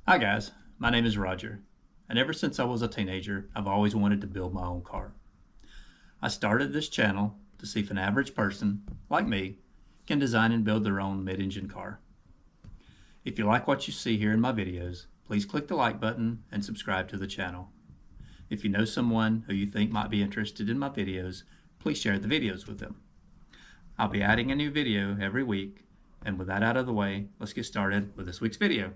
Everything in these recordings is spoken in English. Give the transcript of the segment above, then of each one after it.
Hi guys, my name is Roger, and ever since I was a teenager, I've always wanted to build my own car. I started this channel to see if an average person, like me, can design and build their own mid-engine car. If you like what you see here in my videos, please click the like button and subscribe to the channel. If you know someone who you think might be interested in my videos, please share the videos with them. I'll be adding a new video every week, and with that out of the way, let's get started with this week's video.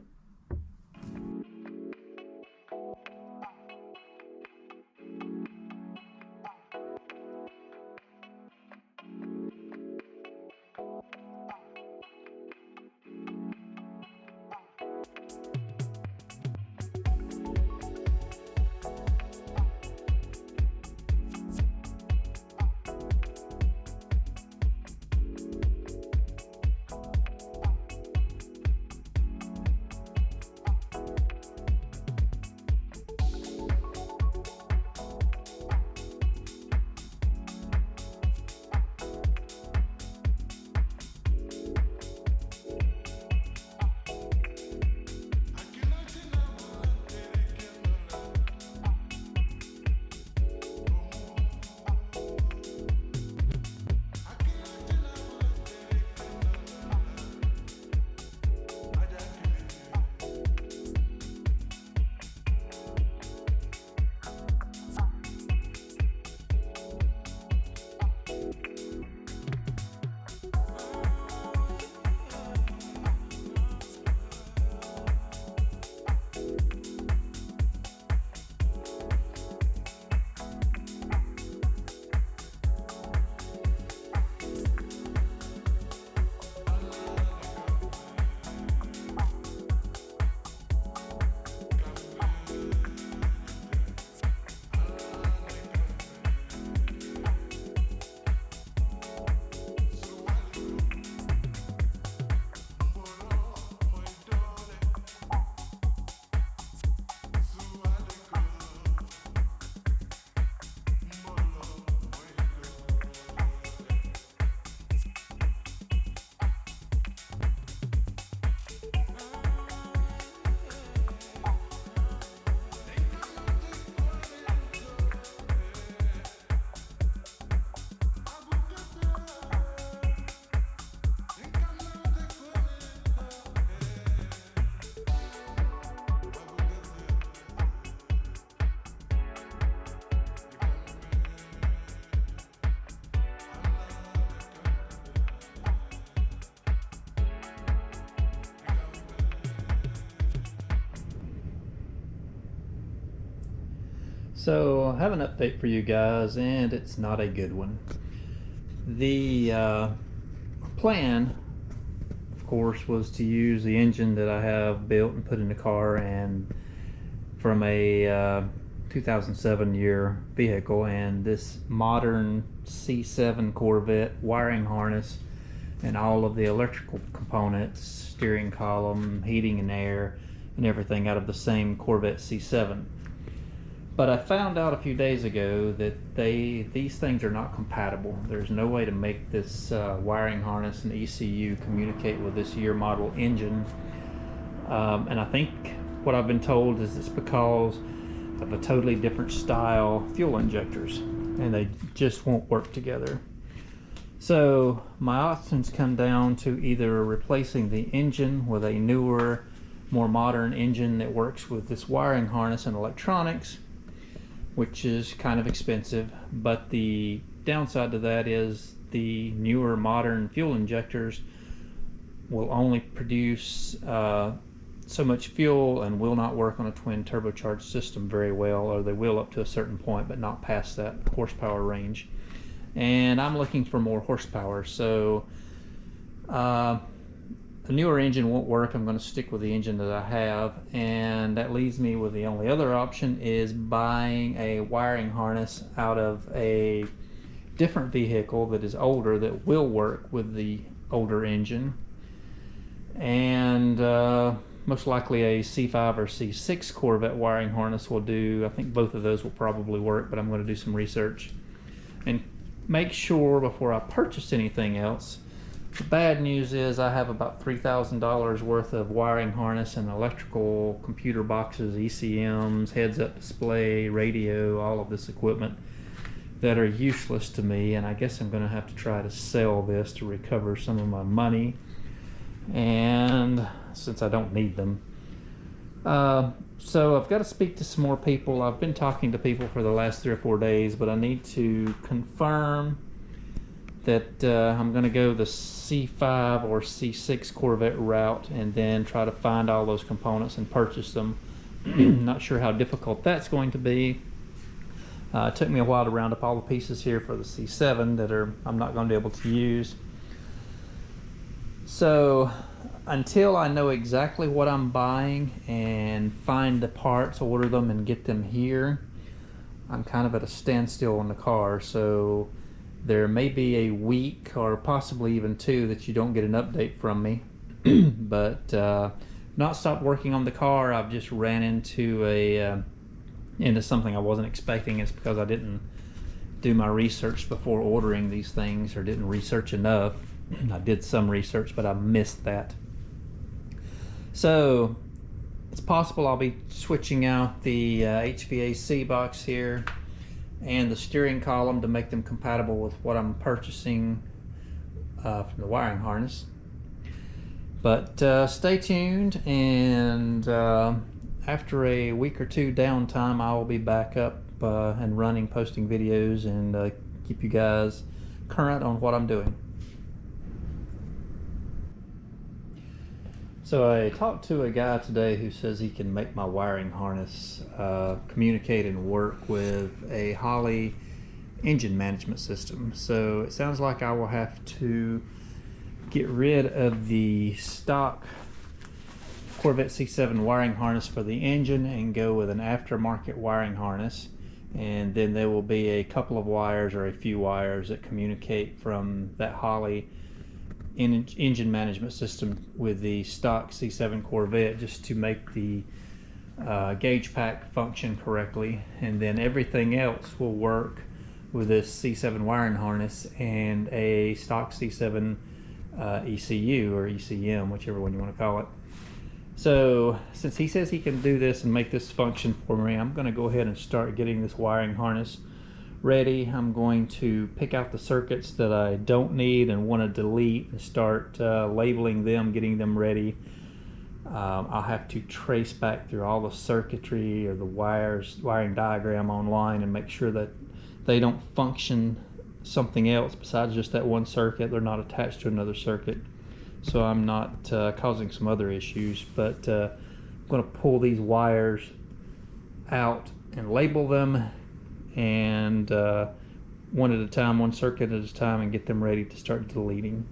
So I have an update for you guys, and it's not a good one. The plan, of course, was to use the engine that I have built and put in the car, and from a 2007 year vehicle, and this modern C7 Corvette wiring harness and all of the electrical components, steering column, heating and air, and everything out of the same Corvette C7. But I found out a few days ago that these things are not compatible. There's no way to make this wiring harness and ECU communicate with this year model engine. And I think what I've been told is it's because of a totally different style fuel injectors, and they just won't work together. So my options come down to either replacing the engine with a newer, more modern engine that works with this wiring harness and electronics, which is kind of expensive, but the downside to that is the newer modern fuel injectors will only produce so much fuel and will not work on a twin turbocharged system very well, or they will up to a certain point but not past that horsepower range. And I'm looking for more horsepower, so the newer engine won't work. I'm going to stick with the engine that I have, and that leaves me with the only other option is buying a wiring harness out of a different vehicle that is older that will work with the older engine, and most likely a C5 or C6 Corvette wiring harness will do. I think both of those will probably work, but I'm going to do some research and make sure before I purchase anything else The bad news is I have about $3,000 worth of wiring harness and electrical computer boxes, ECMs, heads-up display, radio, all of this equipment that are useless to me, and I guess I'm going to have to try to sell this to recover some of my money, and since I don't need them. So I've got to speak to some more people. I've been talking to people for the last 3 or 4 days, but I need to confirm that I'm going to go the C5 or C6 Corvette route and then try to find all those components and purchase them. Not sure how difficult that's going to be. It took me a while to round up all the pieces here for the C7 that I'm not going to be able to use. So until I know exactly what I'm buying and find the parts, order them, and get them here, I'm kind of at a standstill on the car. So there may be a week or possibly even 2 that you don't get an update from me. But not stopped working on the car. I've just ran into something I wasn't expecting. It's because I didn't do my research before ordering these things, or didn't research enough. I did some research, but I missed that. So it's possible I'll be switching out the HVAC box here and the steering column to make them compatible with what I'm purchasing from the wiring harness. But stay tuned, and after a week or 2 downtime, I will be back up and running, posting videos, and keep you guys current on what I'm doing. So I talked to a guy today who says he can make my wiring harness communicate and work with a Holley engine management system. So it sounds like I will have to get rid of the stock Corvette C7 wiring harness for the engine and go with an aftermarket wiring harness. And then there will be a couple of wires, or a few wires, that communicate from that Holley engine management system with the stock C7 Corvette, just to make the gauge pack function correctly. And then everything else will work with this C7 wiring harness and a stock C7 ECU or ECM, whichever one you want to call it. So since he says he can do this and make this function for me, I'm going to go ahead and start getting this wiring harness ready. I'm going to pick out the circuits that I don't need and want to delete and start labeling them, getting them ready. I'll have to trace back through all the circuitry or the wiring diagram online and make sure that they don't function something else besides just that one circuit. They're not attached to another circuit, so I'm not causing some other issues. But I'm going to pull these wires out and label them, and one at a time, one circuit at a time, and get them ready to start deleting.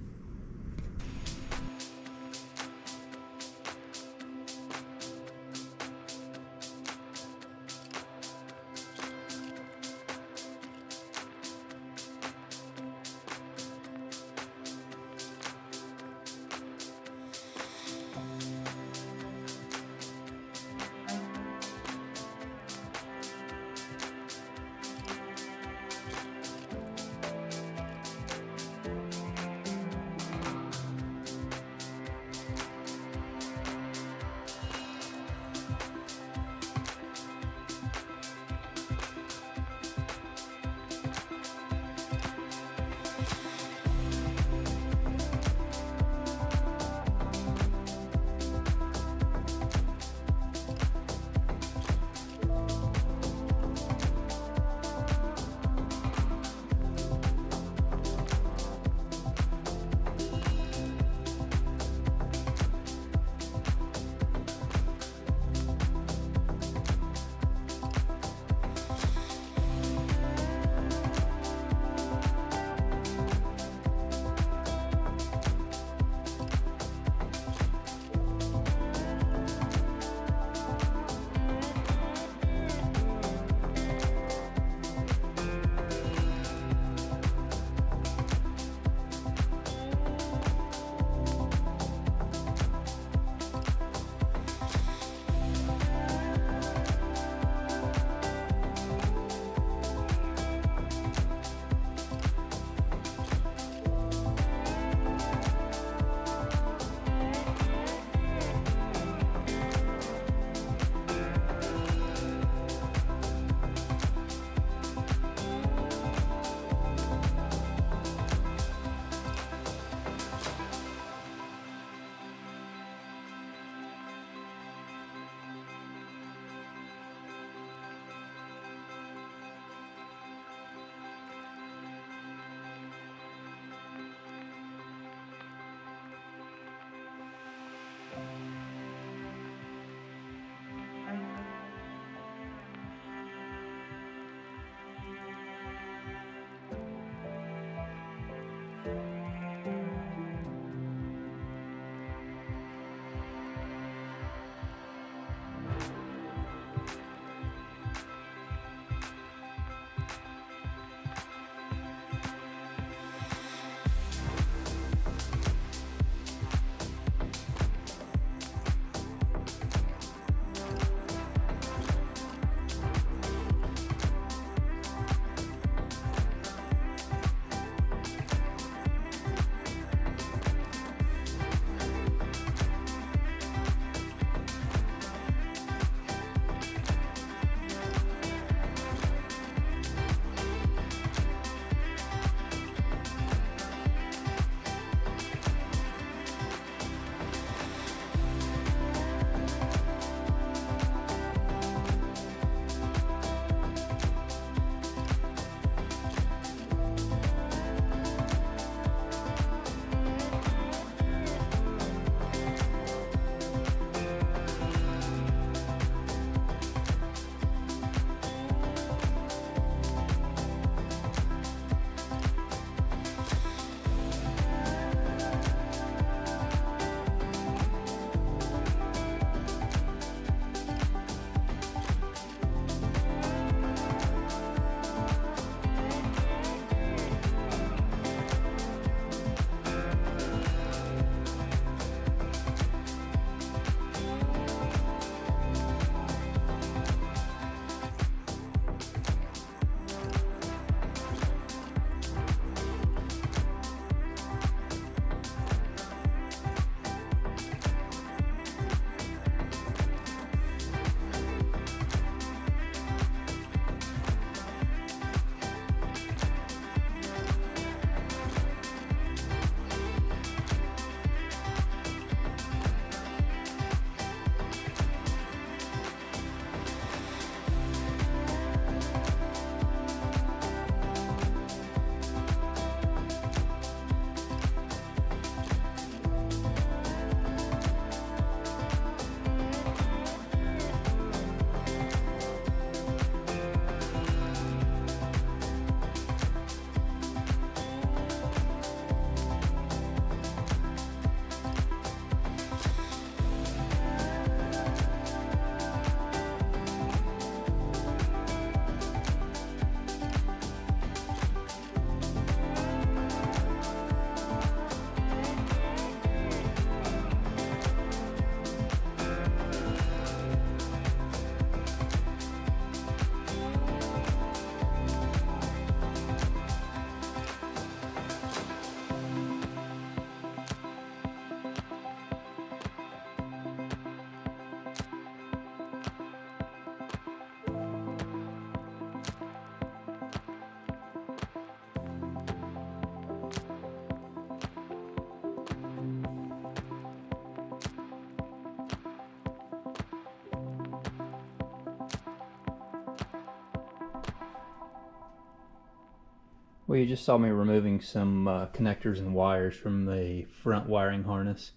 Well, you just saw me removing some connectors and wires from the front wiring harness.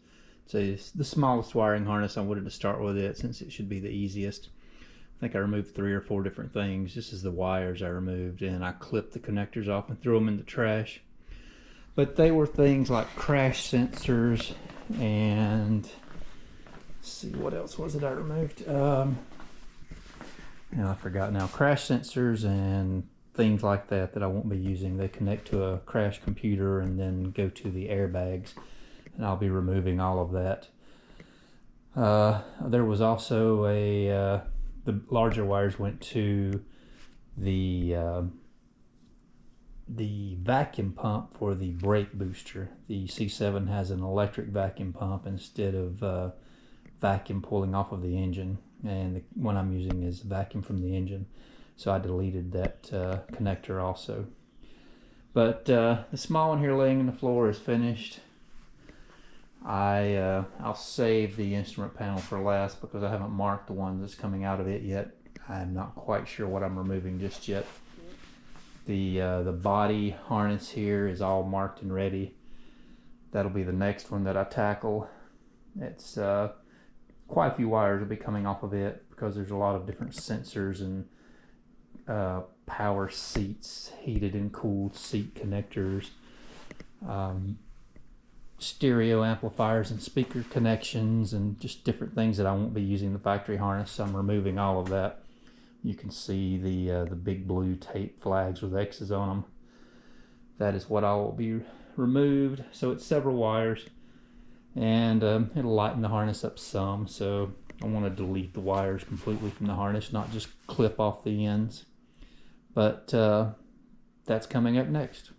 So it's the smallest wiring harness. I wanted to start with it since it should be the easiest. I think I removed 3 or 4 different things. This is the wires I removed, and I clipped the connectors off and threw them in the trash. But they were things like crash sensors and let's see, what else was it I removed? I forgot now. Crash sensors and things like that I won't be using. They connect to a crash computer and then go to the airbags, and I'll be removing all of that. There was also the larger wires went to the vacuum pump for the brake booster. The C7 has an electric vacuum pump instead of vacuum pulling off of the engine, and the one I'm using is vacuum from the engine, so I deleted that connector also. But the small one here laying on the floor is finished. I'll save the instrument panel for last because I haven't marked the one that's coming out of it yet. I'm not quite sure what I'm removing just yet. The body harness here is all marked and ready. That'll be the next one that I tackle. It's quite a few wires will be coming off of it because there's a lot of different sensors and power seats, heated and cooled seat connectors, stereo amplifiers and speaker connections, and just different things that I won't be using the factory harness. So I'm removing all of that. You can see the big blue tape flags with X's on them. That is what I will be removed. So it's several wires, and it'll lighten the harness up some. So I want to delete the wires completely from the harness, not just clip off the ends. But that's coming up next.